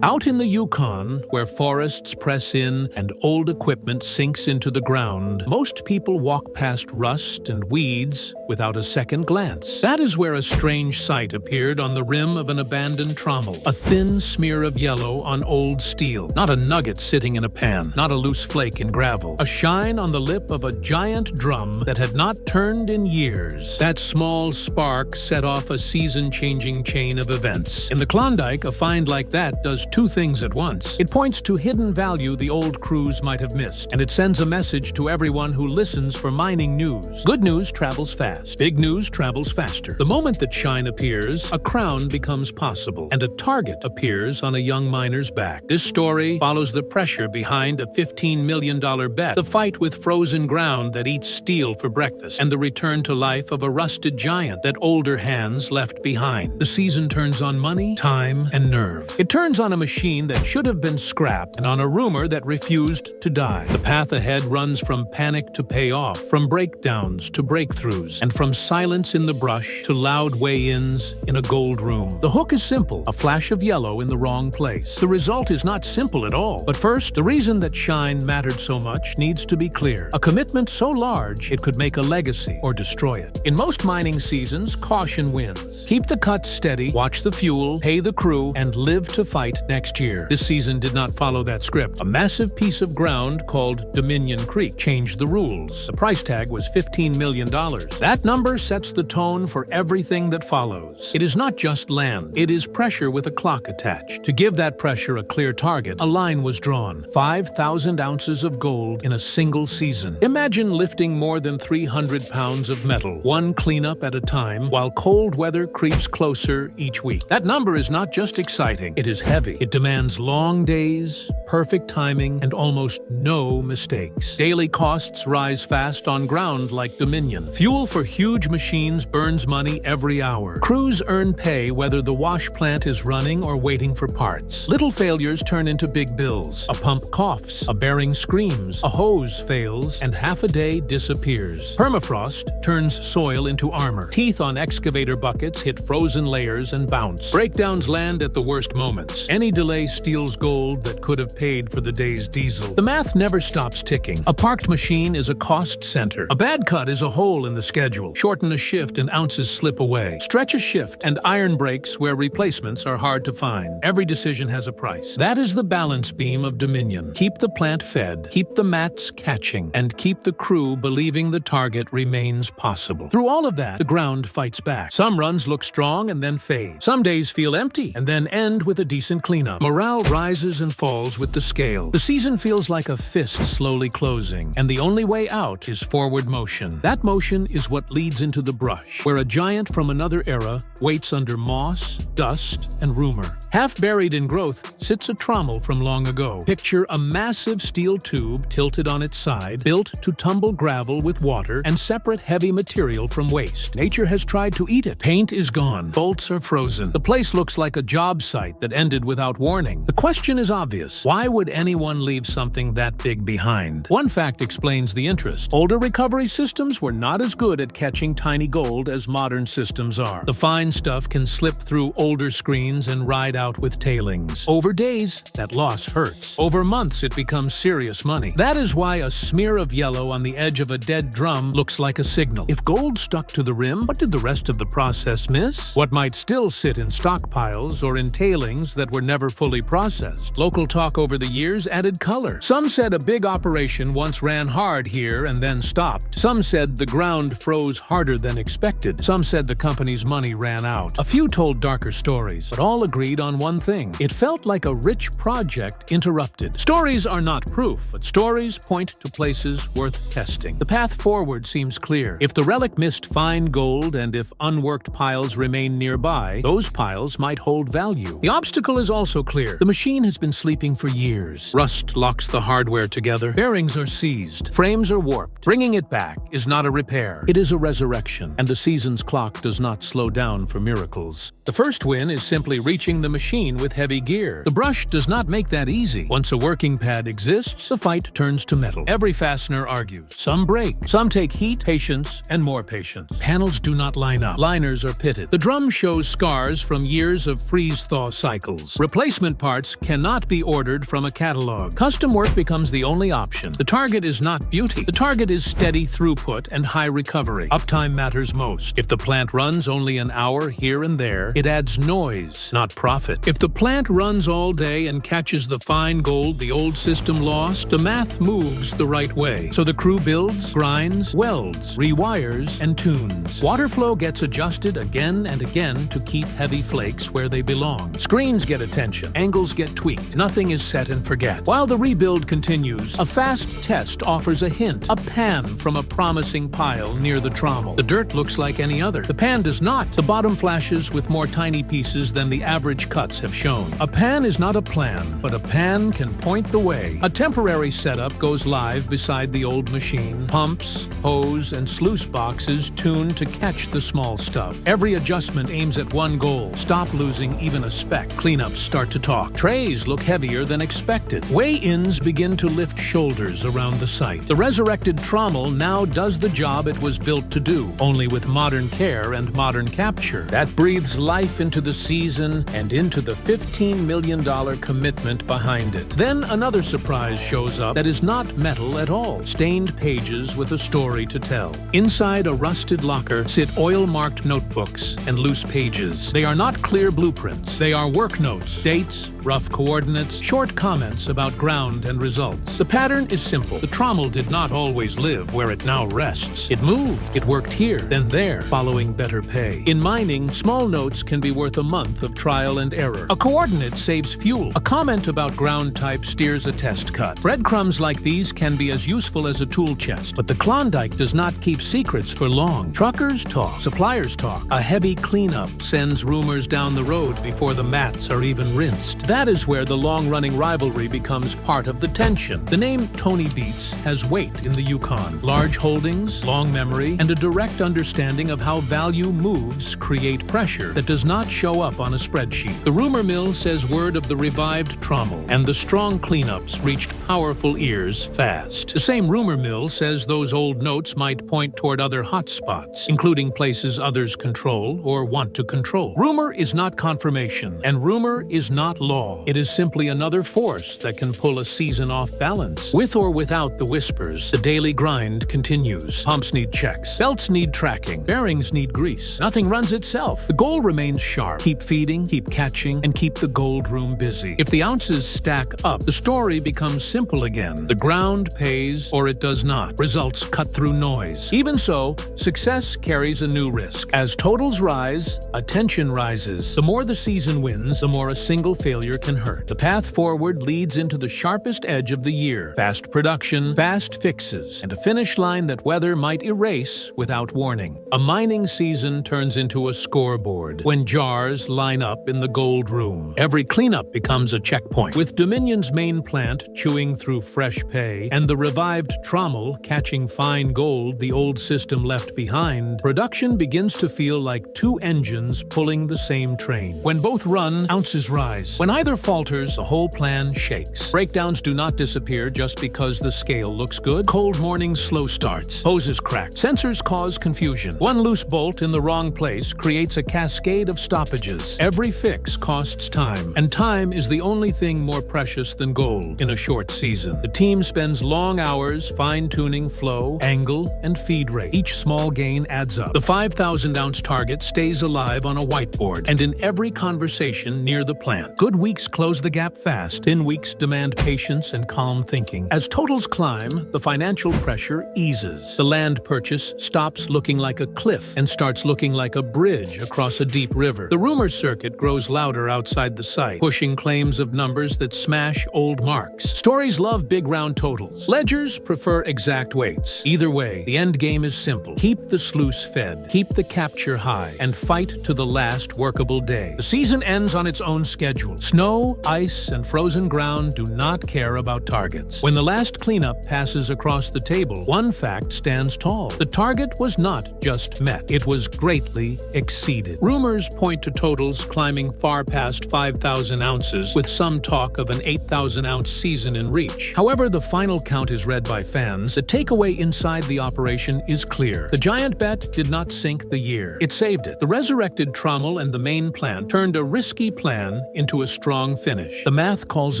Out in the Yukon, where forests press in and old equipment sinks into the ground, most people walk past rust and weeds without a second glance. That is where a strange sight appeared on the rim of an abandoned trommel. A thin smear of yellow on old steel. Not a nugget sitting in a pan, not a loose flake in gravel. A shine on the lip of a giant drum that had not turned in years. That small spark set off a season-changing chain of events. In the Klondike, a find like that does two things at once. It points to hidden value the old crews might have missed, and it sends a message to everyone who listens for mining news. Good news travels fast. Big news travels faster. The moment that shine appears, a crown becomes possible, and a target appears on a young miner's back. This story follows the pressure behind a $15 million bet, the fight with frozen ground that eats steel for breakfast, and the return to life of a rusted giant that older hands left behind. The season turns on money, time, and nerve. It turns on a machine that should have been scrapped and on a rumor that refused to die. The path ahead runs from panic to payoff, from breakdowns to breakthroughs, and from silence in the brush to loud weigh-ins in a gold room. The hook is simple, a flash of yellow in the wrong place. The result is not simple at all. But first, the reason that shine mattered so much needs to be clear. A commitment so large it could make a legacy or destroy it. In most mining seasons, caution wins. Keep the cuts steady, watch the fuel, pay the crew, and live to fight next year. This season did not follow that script. A massive piece of ground called Dominion Creek changed the rules. The price tag was $15 million. That number sets the tone for everything that follows. It is not just land. It is pressure with a clock attached. To give that pressure a clear target, a line was drawn. 5,000 ounces of gold in a single season. Imagine lifting more than 300 pounds of metal, one cleanup at a time, while cold weather creeps closer each week. That number is not just exciting. It is heavy. It demands long days, perfect timing, and almost no mistakes. Daily costs rise fast on ground like Dominion. Fuel for huge machines burns money every hour. Crews earn pay whether the wash plant is running or waiting for parts. Little failures turn into big bills. A pump coughs, a bearing screams, a hose fails, and half a day disappears. Permafrost turns soil into armor. Teeth on excavator buckets hit frozen layers and bounce. Breakdowns land at the worst moments. Any delay steals gold that could have paid for the day's diesel. The math never stops ticking. A parked machine is a cost center. A bad cut is a hole in the schedule. Shorten a shift and ounces slip away. Stretch a shift and iron breaks where replacements are hard to find. Every decision has a price. That is the balance beam of Dominion. Keep the plant fed, keep the mats catching, and keep the crew believing the target remains possible. Through all of that, the ground fights back. Some runs look strong and then fade. Some days feel empty and then end with a decent cleanup. Morale rises and falls with the scale. The season feels like a fist slowly closing, and the only way out is forward motion. That motion is what leads into the brush, where a giant from another era waits under moss, dust, and rumor. Half buried in growth sits a trommel from long ago. Picture a massive steel tube tilted on its side, built to tumble gravel with water and separate heavy material from waste. Nature has tried to eat it. Paint is gone. Bolts are frozen. The place looks like a job site that ended without warning. The question is obvious. Why would anyone leave something that big behind? One fact explains the interest. Older recovery systems were not as good at catching tiny gold as modern systems are. The fine stuff can slip through older screens and ride out with tailings. Over days, that loss hurts. Over months, it becomes serious money. That is why a smear of yellow on the edge of a dead drum looks like a signal. If gold stuck to the rim, what did the rest of the process miss? What might still sit in stockpiles or in tailings that were never fully processed? Local talk over the years added color. Some said a big operation once ran hard here and then stopped. Some said the ground froze harder than expected. Some said the company's money ran out. A few told darker stories, but all agreed on one thing. It felt like a rich project interrupted. Stories are not proof, but stories point to places worth testing. The path forward seems clear. If the relic missed fine gold and if unworked piles remain nearby, those piles might hold value. The obstacle is also clear. The machine has been sleeping for years. Rust locks the hardware together. Bearings are seized. Frames are warped. Bringing it back is not a repair. It is a resurrection, and the season's clock does not slow down for miracles. The first win is simply reaching the machine with heavy gear. The brush does not make that easy. Once a working pad exists, the fight turns to metal. Every fastener argues. Some break. Some take heat, patience, patience, and more patience. Panels do not line up. Liners are pitted. The drum shows scars from years of freeze-thaw cycles. Replacement parts cannot be ordered from a catalog. Custom work becomes the only option. The target is not beauty. The target is steady throughput and high recovery. Uptime matters most. If the plant runs only an hour here and there, it adds noise, not profit. If the plant runs all day and catches the fine gold the old system lost, the math moves the right way. So the crew builds, grinds, welds, rewires, and tunes. Water flow gets adjusted again and again to keep heavy flakes where they belong. Screens get attention. Angles get tweaked. Nothing is set and forget. While the rebuild continues, a fast test offers a hint, a pan from a promising pile near the trommel. The dirt looks like any other. The pan does not. The bottom flashes with more tiny pieces than the average cuts have shown. A pan is not a plan, but a pan can point the way. A temporary setup goes live beside the old machine. Pumps, hose, and sluice boxes tuned to catch the small stuff. Every adjustment aims at one goal: stop losing even a speck. Cleanups start to talk. Trays look heavier than expected. Weigh-ins begin to lift shoulders around the site. The resurrected trommel now does the job it was built to do, only with modern care and modern capture. That breathes life into the season and into the $15 million commitment behind it. Then another surprise shows up that is not metal at all. Stained pages with a story to tell. Inside a rusted locker sit oil-marked notebooks and loose pages. They are not clear blueprints. They are work notes, dates, rough coordinates, short comments about ground and results. The pattern is simple. The trommel did not always live where it now rests. It moved. It worked here, then there, following better pay. In mining, small notes can be worth a month of trial and error. A coordinate saves fuel. A comment about ground type steers a test cut. Breadcrumbs like these can be as useful as a tool chest, but the Klondike does not keep secrets for long. Truckers talk. Suppliers talk. A heavy cleanup sends rumors down the road before the mats are even rinsed. That is where the long-running rivalry becomes part of the tension. The name Tony Beats has weight in the Yukon. Large holdings, long memory, and a direct understanding of how value moves create pressure that does not show up on a spreadsheet. The rumor mill says word of the revived trommel, and the strong cleanups reached powerful ears fast. The same rumor mill says those old notes might point toward other hotspots, including places others control or want to control. Rumor is not confirmation, and rumor is not law. It is simply another force that can pull a season off balance. With or without the whispers, the daily grind continues. Pumps need checks. Belts need tracking. Bearings need grease. Nothing runs itself. The goal remains sharp. Keep feeding, keep catching, and keep the gold room busy. If the ounces stack up, the story becomes simple again. The ground pays or it does not. Results cut through noise. Even so, success carries a new risk. As totals rise, attention rises. The more the season wins, the more a single failure can hurt. The path forward leads into the sharpest edge of the year. Fast production, fast fixes, and a finish line that weather might erase without warning. A mining season turns into a scoreboard when jars line up in the gold room. Every cleanup becomes a checkpoint. With Dominion's main plant chewing through fresh pay and the revived trommel catching fine gold the old system left behind, production begins to feel like two engines pulling the same train. When both run, ounces rise. When either falters, the whole plan shakes. Breakdowns do not disappear just because the scale looks good. Cold mornings, slow starts. Hoses crack. Sensors cause confusion. One loose bolt in the wrong place creates a cascade of stoppages. Every fix costs time, and time is the only thing more precious than gold in a short season. The team spends long hours fine-tuning flow, angle, and feed rate. Each small gain adds up. The 5,000-ounce target stays alive on a whiteboard and in every conversation near the plant. Good weeks close the gap fast. Thin weeks demand patience and calm thinking. As totals climb, the financial pressure eases. The land purchase stops looking like a cliff and starts looking like a bridge across a deep river. The rumor circuit grows louder outside the site, pushing claims of numbers that smash old marks. Stories love big round totals. Ledgers prefer exact weights. Either way, the end game is simple. Keep the sluice fed, keep the capture high, and fight to the last workable day. The season ends on its own schedule. Snow Snow, ice, and frozen ground do not care about targets. When the last cleanup passes across the table, one fact stands tall. The target was not just met, it was greatly exceeded. Rumors point to totals climbing far past 5,000 ounces, with some talk of an 8,000-ounce season in reach. However the final count is read by fans, the takeaway inside the operation is clear. The giant bet did not sink the year. It saved it. The resurrected trommel and the main plant turned a risky plan into a strong finish. The math calls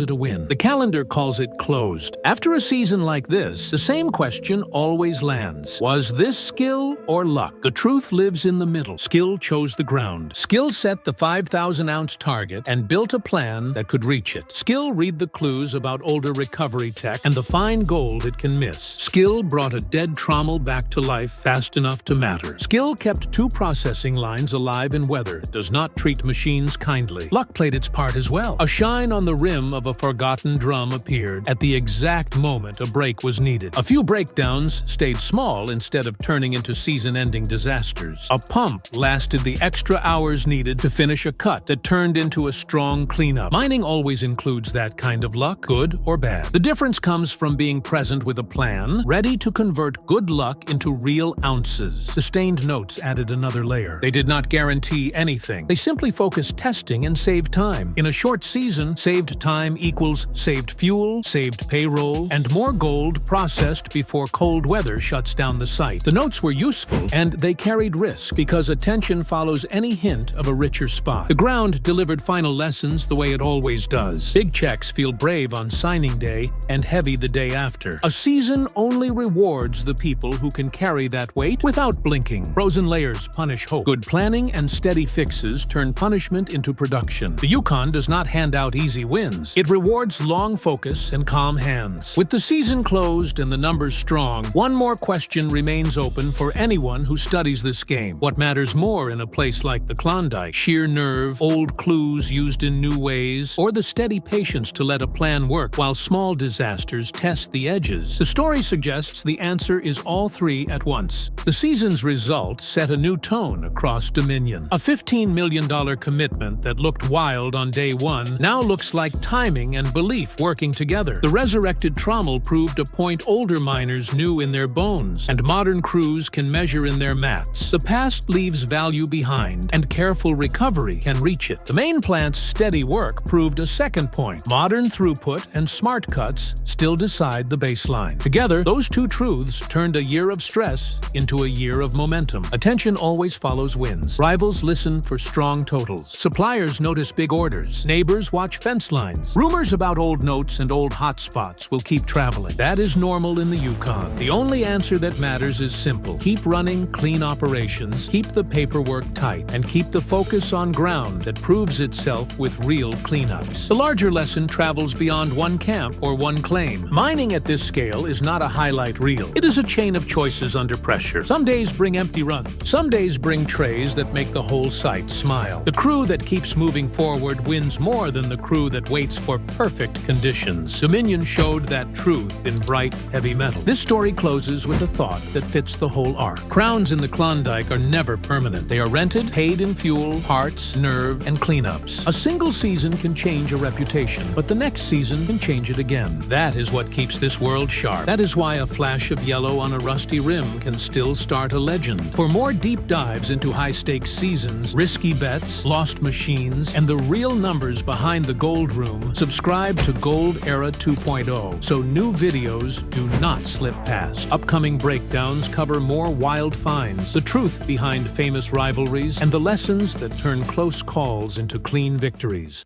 it a win. The calendar calls it closed. After a season like this, the same question always lands. Was this skill or luck? The truth lives in the middle. Skill chose the ground. Skill set the 5,000-ounce target and built a plan that could reach it. Skill read the clues about older recovery tech and the fine gold it can miss. Skill brought a dead trommel back to life fast enough to matter. Skill kept 2 processing lines alive in weather. It does not treat machines kindly. Luck played its part as well. A shine on the rim of a forgotten drum appeared at the exact moment a break was needed. A few breakdowns stayed small instead of turning into season-ending disasters. A pump lasted the extra hours needed to finish a cut that turned into a strong cleanup. Mining always includes that kind of luck, good or bad. The difference comes from being present with a plan, ready to convert good luck into real ounces. The stained notes added another layer. They did not guarantee anything. They simply focused testing and saved time. In a short season, saved time equals saved fuel, saved payroll, and more gold processed before cold weather shuts down the site. The notes were useful, and they carried risk because attention follows any hint of a richer spot. The ground delivered final lessons the way it always does. Big checks feel brave on signing day and heavy the day after. A season only rewards the people who can carry that weight without blinking. Frozen layers punish hope. Good planning and steady fixes turn punishment into production. The Yukon does not hand out easy wins. It rewards long focus and calm hands. With the season closed and the numbers strong, one more question remains open for anyone who studies this game. What matters more in a place like the Klondike? Sheer nerve, old clues used in new ways, or the steady patience to let a plan work while small disasters test the edges? The story suggests the answer is all 3 at once. The season's result set a new tone across Dominion. A $15 million commitment that looked wild on day 1 now looks like timing and belief working together. The resurrected trommel proved a point older miners knew in their bones, and modern crews can measure in their mats. The past leaves value behind, and careful recovery can reach it. The main plant's steady work proved a second point. Modern throughput and smart cuts still decide the baseline. Together, those 2 truths turned a year of stress into a year of momentum. Attention always follows wins. Rivals listen for strong totals. Suppliers notice big orders. Neighbors watch fence lines. Rumors about old notes and old hotspots will keep traveling. That is normal in the Yukon. The only answer that matters is simple. Keep running clean operations, keep the paperwork tight, and keep the focus on ground that proves itself with real cleanups. The larger lesson travels beyond one camp or one claim. Mining at this scale is not a highlight reel. It is a chain of choices under pressure. Some days bring empty runs. Some days bring trays that make the whole site smile. The crew that keeps moving forward wins more than the crew that waits for perfect conditions. Dominion showed that truth in bright, heavy metal. This story closes with a thought that fits the whole arc. Crowns in the Klondike are never permanent. They are rented, paid in fuel, parts, nerve, and cleanups. A single season can change a reputation, but the next season can change it again. That is what keeps this world sharp. That is why a flash of yellow on a rusty rim can still start a legend. For more deep dives into high-stakes seasons, risky bets, lost machines, and the real numbers behind the gold room, subscribe to Gold Era 2.0 so new videos do not slip past. Upcoming breakdowns cover more wild finds, the truth behind famous rivalries, and the lessons that turn close calls into clean victories.